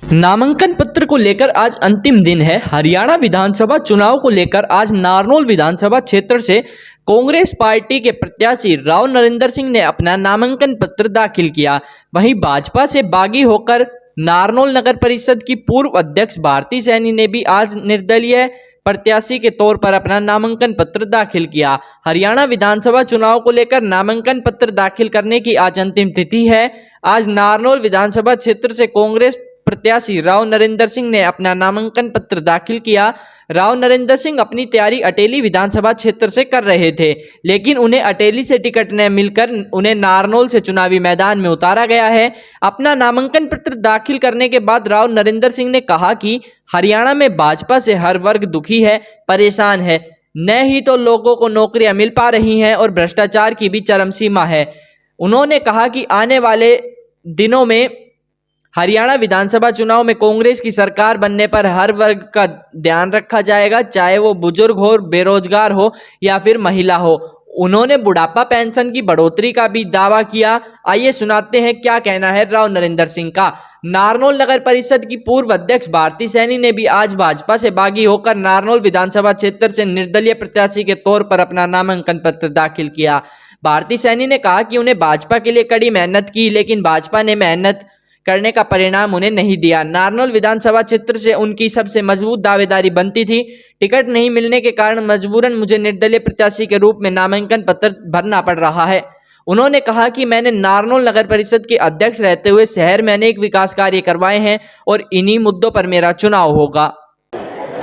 नामांकन पत्र को लेकर आज अंतिम दिन है। हरियाणा विधानसभा चुनाव को लेकर आज नारनौल विधानसभा क्षेत्र से कांग्रेस पार्टी के प्रत्याशी राव नरेंद्र सिंह ने अपना नामांकन पत्र दाखिल किया। वहीं भाजपा से बागी होकर नारनौल नगर परिषद की पूर्व अध्यक्ष भारती सैनी ने भी आज निर्दलीय प्रत्याशी के तौर पर अपना नामांकन पत्र दाखिल किया। हरियाणा विधानसभा चुनाव को लेकर नामांकन पत्र दाखिल करने की आज अंतिम तिथि है। आज नारनौल विधानसभा क्षेत्र से कांग्रेस प्रत्याशी राव नरेंद्र सिंह ने अपना नामांकन पत्र दाखिल किया। राव नरेंद्र सिंह अपनी तैयारी अटेली विधानसभा क्षेत्र से कर रहे थे, लेकिन उन्हें अटेली से टिकट न मिलकर उन्हें नारनौल से चुनावी मैदान में उतारा गया है। अपना नामांकन पत्र दाखिल करने के बाद राव नरेंद्र सिंह ने कहा कि हरियाणा में भाजपा से हर वर्ग दुखी है, परेशान है। न ही तो लोगों को नौकरियां मिल पा रही हैं और भ्रष्टाचार की भी चरम सीमा है। उन्होंने कहा कि आने वाले दिनों में हरियाणा विधानसभा चुनाव में कांग्रेस की सरकार बनने पर हर वर्ग का ध्यान रखा जाएगा, चाहे वो बुजुर्ग हो, बेरोजगार हो या फिर महिला हो। उन्होंने बुढ़ापा पेंशन की बढ़ोतरी का भी दावा किया। आइए सुनाते हैं क्या कहना है राव नरेंद्र सिंह का। नारनौल नगर परिषद की पूर्व अध्यक्ष भारती सैनी ने भी आज भाजपा से बागी होकर नारनौल विधानसभा क्षेत्र से निर्दलीय प्रत्याशी के तौर पर अपना नामांकन पत्र दाखिल किया। भारती सैनी ने कहा कि उन्हें भाजपा के लिए कड़ी मेहनत की, लेकिन भाजपा ने मेहनत करने का परिणाम उन्हें नहीं दिया। नारनौल विधानसभा क्षेत्र से उनकी सबसे मजबूत दावेदारी बनती थी। टिकट नहीं मिलने के कारण मजबूरन मुझे निर्दलीय प्रत्याशी के रूप में नामांकन पत्र भरना पड़ रहा है। उन्होंने कहा कि मैंने नारनौल नगर परिषद के अध्यक्ष रहते हुए शहर में अनेक विकास कार्य करवाए हैं और इन्हीं मुद्दों पर मेरा चुनाव होगा।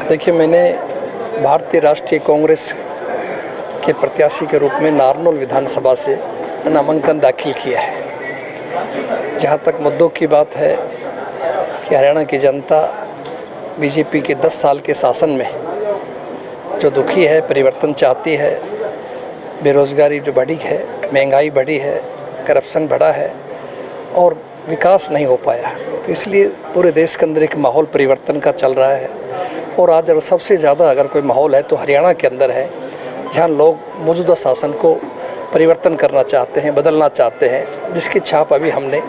देखिए, मैंने भारतीय राष्ट्रीय कांग्रेस के प्रत्याशी के रूप में नारनौल विधानसभा से नामांकन दाखिल किया है। जहाँ तक मुद्दों की बात है कि हरियाणा की जनता बीजेपी के 10 साल के शासन में जो दुखी है, परिवर्तन चाहती है, बेरोज़गारी जो बढ़ी है, महंगाई बढ़ी है, करप्शन बढ़ा है और विकास नहीं हो पाया, तो इसलिए पूरे देश के अंदर एक माहौल परिवर्तन का चल रहा है। और आज अगर सबसे ज़्यादा अगर कोई माहौल है तो हरियाणा के अंदर है, जहाँ लोग मौजूदा शासन को परिवर्तन करना चाहते हैं, बदलना चाहते हैं, जिसकी छाप अभी हमने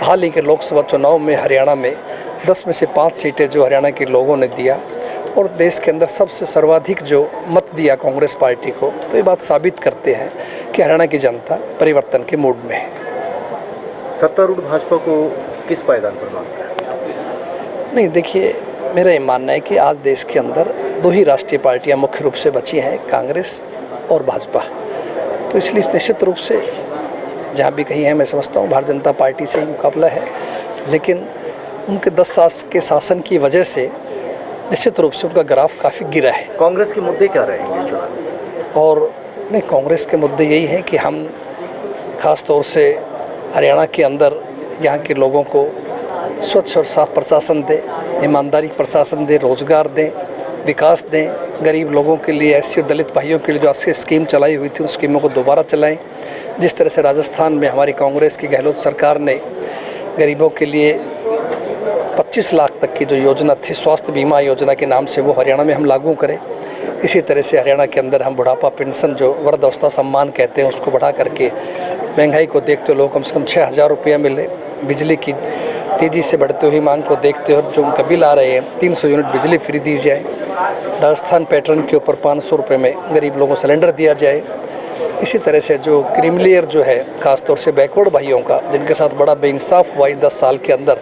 हाल ही के लोकसभा चुनाव में हरियाणा में 10 में से 5 सीटें जो हरियाणा के लोगों ने दिया और देश के अंदर सबसे सर्वाधिक जो मत दिया कांग्रेस पार्टी को, तो ये बात साबित करते हैं कि हरियाणा की जनता परिवर्तन के मूड में है। सत्तारूढ़ भाजपा को किस पायदान पर मानता है? नहीं, देखिए, मेरा ये मानना है कि आज देश के अंदर 2 ही राष्ट्रीय पार्टियाँ मुख्य रूप से बची हैं, कांग्रेस और भाजपा। तो इसलिए निश्चित रूप से जहाँ भी कहीं है, मैं समझता हूँ भारतीय जनता पार्टी से ही मुकाबला है, लेकिन उनके 10 साल के शासन की वजह से निश्चित रूप से उनका ग्राफ काफ़ी गिरा है। कांग्रेस के मुद्दे क्या रहेंगे चुनाव? और नहीं, कांग्रेस के मुद्दे यही हैं कि हम ख़ास तौर से हरियाणा के अंदर यहाँ के लोगों को स्वच्छ और साफ प्रशासन दें, ईमानदारी प्रशासन दें, रोज़गार दें, विकास दें, गरीब लोगों के लिए, एससी और दलित भाइयों के लिए जो अच्छी स्कीम चलाई हुई थी उन स्कीमों को दोबारा चलाएं। जिस तरह से राजस्थान में हमारी कांग्रेस की गहलोत सरकार ने गरीबों के लिए 25 लाख तक की जो योजना थी, स्वास्थ्य बीमा योजना के नाम से, वो हरियाणा में हम लागू करें। इसी तरह से हरियाणा के अंदर हम बुढ़ापा पेंशन जो वृद्धावस्था सम्मान कहते हैं उसको बढ़ा करके महंगाई को देखते हुए लोग कम से कम 6,000 रुपया मिले। बिजली की तेज़ी से बढ़ते हुई मांग को देखते हुए जो उनका बिल आ रहे हैं 300 यूनिट बिजली फ्री दी जाए। राजस्थान पैटर्न के ऊपर 500 रुपये में गरीब लोगों को सिलेंडर दिया जाए। इसी तरह से जो क्रीमिलियर जो है, ख़ासतौर से बैकवर्ड भाइयों का, जिनके साथ बड़ा बेइंसाफ हुआ इस 10 साल के अंदर,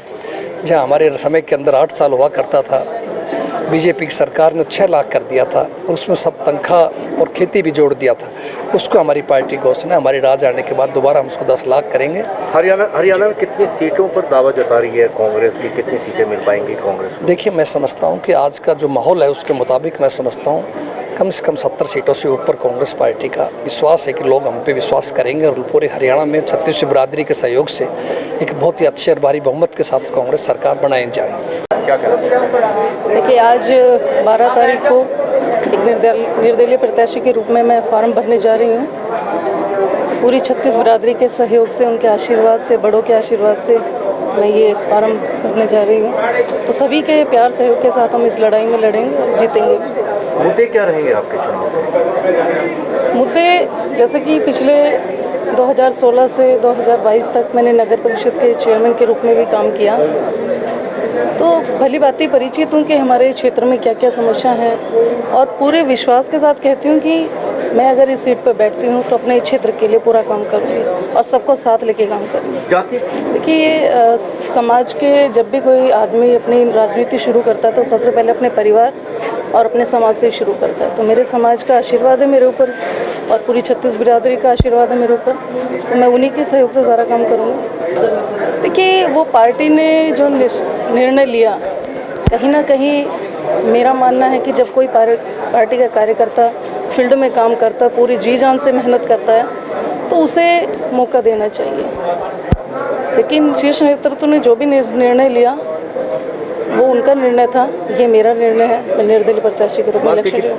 जहाँ हमारे समय के अंदर 8 साल हुआ करता था, बीजेपी की सरकार ने 6 लाख कर दिया था और उसमें सब तनख्वाह और खेती भी जोड़ दिया था। उसको हमारी पार्टी घोषणा, हमारे राज आने के बाद दोबारा हम उसको 10 लाख करेंगे। हरियाणा में कितनी सीटों पर दावा जता रही है कांग्रेस की? कितनी सीटें मिल पाएंगी कांग्रेस को? देखिए, मैं समझता हूँ कि आज का जो माहौल है उसके मुताबिक मैं समझता हूँ कम से कम 70 सीटों से ऊपर कांग्रेस पार्टी का विश्वास है कि लोग हम पे विश्वास करेंगे और पूरे हरियाणा में छत्तीसगढ़ बिरादरी के सहयोग से एक बहुत ही अच्छे और भारी बहुमत के साथ कांग्रेस सरकार बनाई जाए। क्या कहना? देखिए, आज 12 तारीख को एक निर्दलीय प्रत्याशी के रूप में मैं फॉर्म भरने जा रही हूँ। पूरी छत्तीसगढ़ बिरादरी के सहयोग से, उनके आशीर्वाद से, बड़ों के आशीर्वाद से मैं ये फॉर्म भरने जा रही हूँ। तो सभी के प्यार सहयोग के साथ हम इस लड़ाई में लड़ेंगे और जीतेंगे। मुद्दे क्या रहेंगे आपके चुनाव? मुद्दे जैसे कि पिछले 2016 से 2022 तक मैंने नगर परिषद के चेयरमैन के रूप में भी काम किया। तो भली भांति परिचित हूँ कि हमारे क्षेत्र में क्या क्या समस्या है, और पूरे विश्वास के साथ कहती हूँ कि मैं अगर इस सीट पर बैठती हूँ तो अपने क्षेत्र के लिए पूरा काम करूँगी और सबको साथ लेके काम करूँगी। जाति देखिए, ये समाज के जब भी कोई आदमी अपनी राजनीति शुरू करता है तो सबसे पहले अपने परिवार और अपने समाज से शुरू करता है। तो मेरे समाज का आशीर्वाद है मेरे ऊपर और पूरी 36 बिरादरी का आशीर्वाद है मेरे ऊपर, तो मैं उन्हीं के सहयोग से सारा काम करूँगी। देखिए, वो पार्टी ने जो निर्णय लिया, कहीं ना कहीं मेरा मानना है कि जब कोई पार्टी का कार्यकर्ता फील्ड में काम करता है, पूरी जी जान से मेहनत करता है, तो उसे मौका देना चाहिए। लेकिन शीर्ष नेतृत्व ने जो भी निर्णय लिया वो उनका निर्णय था, ये मेरा निर्णय है। मैं निर्दलीय प्रत्याशी के रूप में इलेक्शन